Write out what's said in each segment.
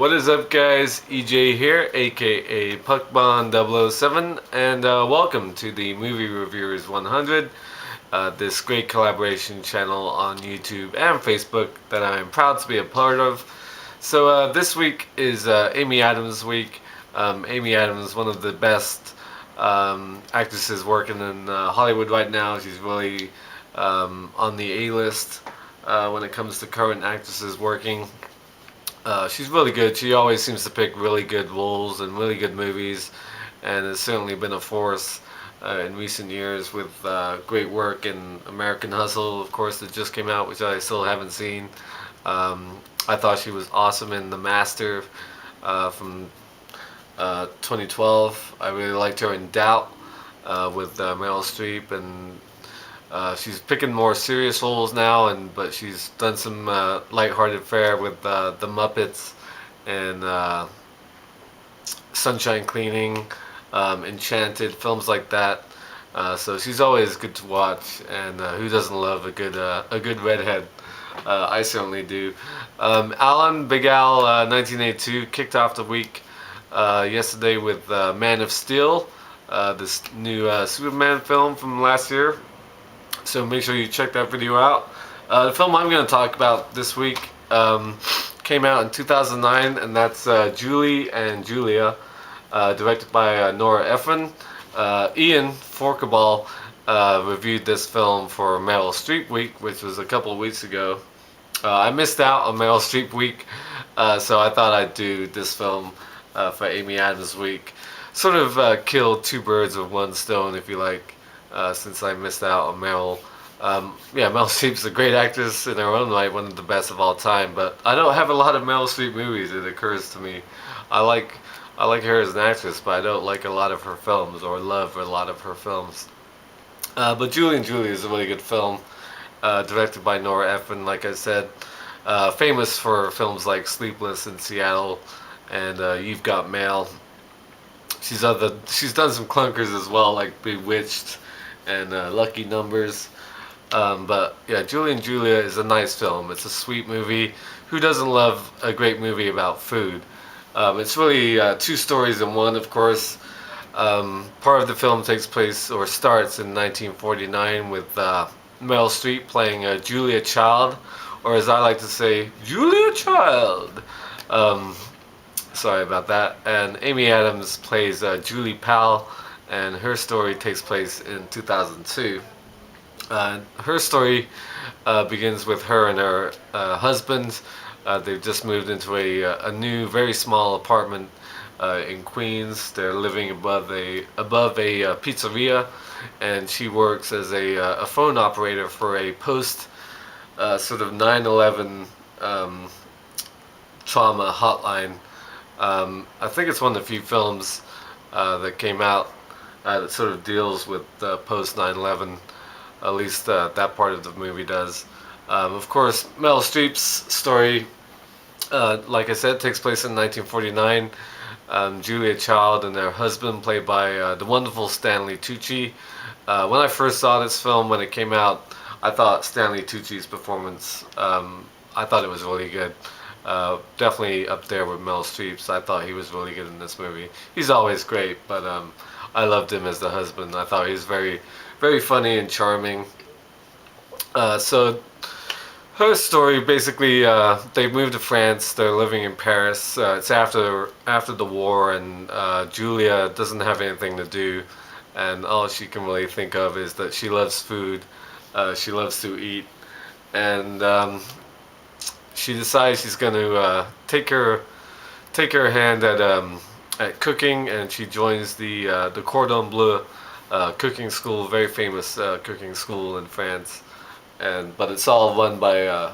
What is up, guys? EJ here, aka PuckBond007, and welcome to the Movie Reviewers 100, this great collaboration channel on YouTube and Facebook that I am proud to be a part of. So this week is Amy Adams week. Amy Adams, one of the best actresses working in Hollywood right now. She's really on the A-list when it comes to current actresses working. She's really good. She always seems to pick really good roles and really good movies, and has certainly been a force in recent years with great work in American Hustle, of course, that just came out, which I still haven't seen. I thought she was awesome in The Master from 2012. I really liked her in Doubt with Meryl Streep, and she's picking more serious roles now, but she's done some lighthearted fare with the Muppets and Sunshine Cleaning, Enchanted, films like that. So she's always good to watch, and who doesn't love a good redhead? I certainly do. Alan Big Al 1982 kicked off the week yesterday with Man of Steel, this new Superman film from last year. So make sure you check that video out. The film I'm going to talk about this week came out in 2009, and that's Julie and Julia, directed by Nora Ephron. Ian FORKERBALL reviewed this film for Meryl Streep Week, which was a couple of weeks ago. I missed out on Meryl Streep Week, so I thought I'd do this film for Amy Adams Week. Sort of kill two birds with one stone, if you like. Since I missed out on Meryl. Meryl Streep's a great actress in her own right, one of the best of all time, but I don't have a lot of Meryl Streep movies, it occurs to me. I like her as an actress, but I don't like a lot of her films, or love a lot of her films. But Julie and Julia is a really good film, directed by Nora Ephron, like I said. Famous for films like Sleepless in Seattle and You've Got Mail. She's done some clunkers as well, like Bewitched and Lucky Numbers. But yeah, Julie and Julia is a nice film. It's a sweet movie. Who doesn't love a great movie about food? It's really two stories in one, of course. Part of the film takes place, or starts, in 1949 with Meryl Streep playing Julia Child, or as I like to say, Julia Child. Sorry about that. And Amy Adams plays Julie Powell, and her story takes place in 2002. Her story begins with her and her husband. They've just moved into a new, very small apartment in Queens. They're living above a pizzeria, and she works as a phone operator for a post sort of 9/11 trauma hotline. I think it's one of the few films that came out that sort of deals with post 9/11. At least that part of the movie does. Of course, Meryl Streep's story, like I said, takes place in 1949. Julia Child and her husband, played by the wonderful Stanley Tucci. When I first saw this film, when it came out, I thought Stanley Tucci's performance, I thought it was really good. Definitely up there with Meryl Streep's. I thought he was really good in this movie. He's always great, but I loved him as the husband. I thought he was very, very funny and charming. So her story, basically, they moved to France. They're living in Paris. It's after the war, and Julia doesn't have anything to do, and all she can really think of is that she loves food. She loves to eat, and she decides she's going to take her hand at cooking, and she joins the Cordon Bleu cooking school, very famous cooking school in France. But it's all run by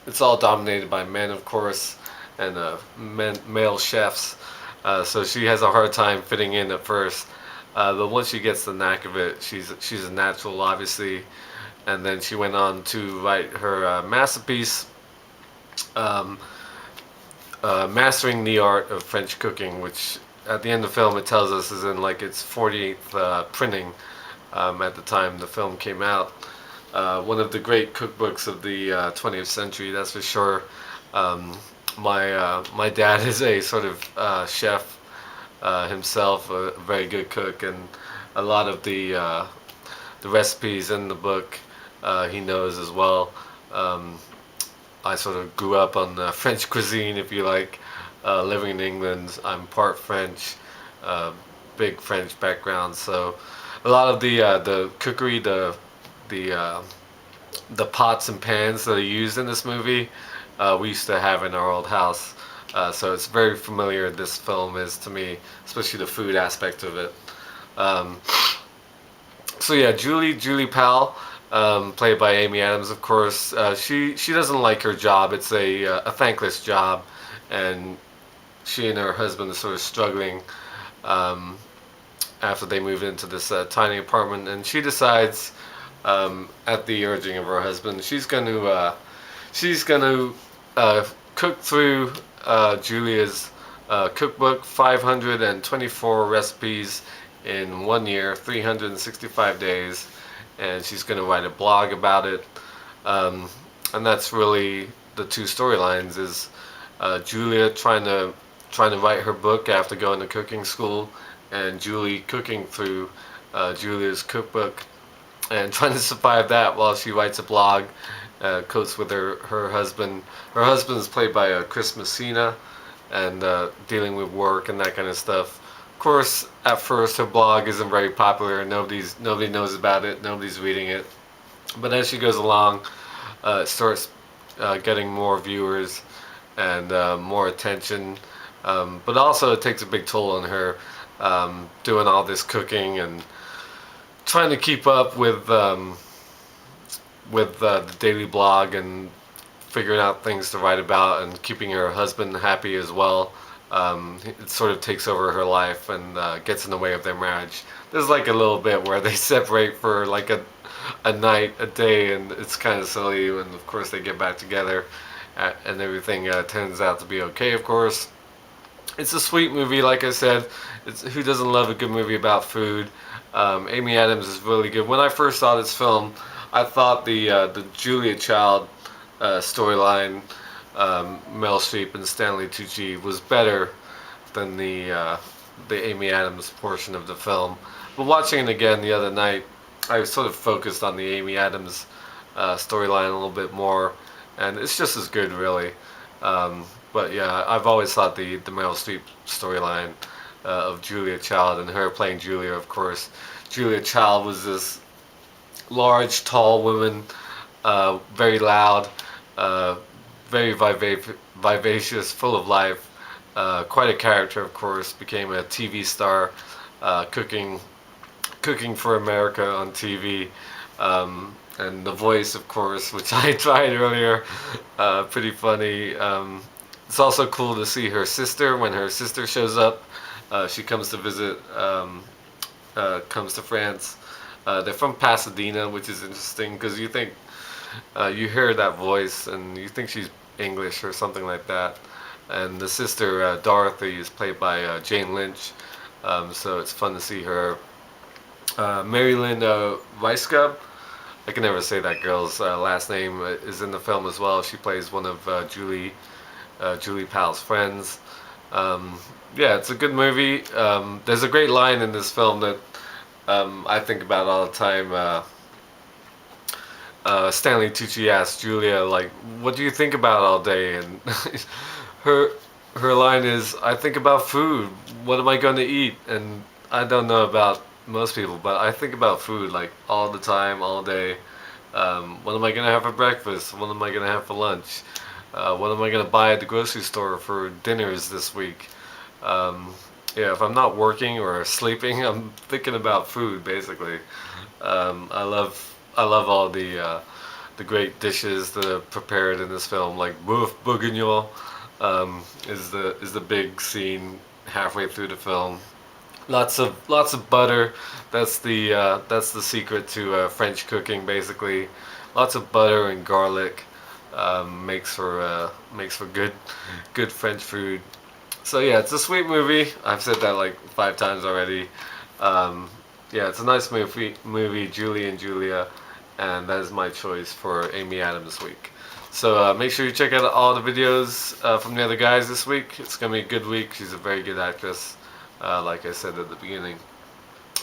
it's all dominated by men, of course, and male chefs. So she has a hard time fitting in at first, but once she gets the knack of it, she's a natural, obviously. And then she went on to write her masterpiece, Mastering the Art of French Cooking, which at the end of the film it tells us is in like its 48th printing at the time the film came out. One of the great cookbooks of the 20th century, that's for sure. my dad is a sort of chef himself, a very good cook, and a lot of the recipes in the book he knows as well. Um, I sort of grew up on French cuisine, if you like. Living in England, I'm part French, uh, big French background. So a lot of the cookery, the uh, the pots and pans that are used in this movie, we used to have in our old house. So it's very familiar. This film is to me, especially the food aspect of it. Um, so yeah, Julie Powell, played by Amy Adams, of course. She doesn't like her job. It's a thankless job, and she and her husband are sort of struggling um, after they move into this tiny apartment, and she decides, at the urging of her husband, she's gonna cook through Julia's cookbook, 524 recipes in 1 year, 365 days, and she's gonna write a blog about it. Um, and that's really the two storylines: is Julia trying to write her book after going to cooking school, and Julie cooking through Julia's cookbook and trying to survive that while she writes a blog, cooks with her husband. Her husband is played by Chris Messina, and dealing with work and that kind of stuff. Of course, at first her blog isn't very popular. Nobody knows about it. Nobody's reading it. But as she goes along, it starts getting more viewers and more attention. But also, it takes a big toll on her, doing all this cooking and trying to keep up with the daily blog and figuring out things to write about and keeping her husband happy as well. It sort of takes over her life and gets in the way of their marriage. There's like a little bit where they separate for like a night, a day, and it's kind of silly. And of course, they get back together, and everything turns out to be okay. Of course, it's a sweet movie, like I said. Who doesn't love a good movie about food? Amy Adams is really good. When I first saw this film, I thought the Julia Child storyline, Meryl Streep and Stanley Tucci, was better than the Amy Adams portion of the film. But watching it again the other night, I was sort of focused on the Amy Adams storyline a little bit more, and it's just as good, really. But yeah, I've always thought the Meryl Streep storyline of Julia Child and her playing Julia, of course. Julia Child was this large, tall woman, very loud, very vivacious, full of life. Quite a character, of course. Became a TV star, cooking for America on TV. And the voice, of course, which I tried earlier, pretty funny. It's also cool to see her sister when her sister shows up. She comes to visit, comes to France. They're from Pasadena, which is interesting because you hear that voice and you think she's English or something like that. And the sister, Dorothy, is played by Jane Lynch, so it's fun to see her. Marilyn Weisskopf, I can never say that girl's last name, is in the film as well. She plays one of Julie Powell's friends. Yeah, it's a good movie. There's a great line in this film that I think about all the time. Stanley Tucci asks Julia, like, "What do you think about all day?" And her her line is, "I think about food. What am I going to eat?" And I don't know about most people, but I think about food like all the time, all day. What am I going to have for breakfast? What am I going to have for lunch? What am I going to buy at the grocery store for dinners this week? Yeah, if I'm not working or sleeping, I'm thinking about food basically. I love all the great dishes that are prepared in this film, like boeuf bourguignon is the big scene halfway through the film. Lots of butter. That's the secret to French cooking, basically. Lots of butter and garlic makes for good French food. So yeah, it's a sweet movie. I've said that like 5 times already. Yeah, it's a nice movie, Julie and Julia, and that is my choice for Amy Adams week. So make sure you check out all the videos from the other guys this week. It's gonna be a good week. She's a very good actress, like I said at the beginning.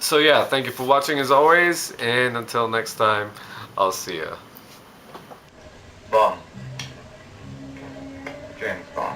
So yeah, thank you for watching as always, and until next time, I'll see ya. Bond. James Bond.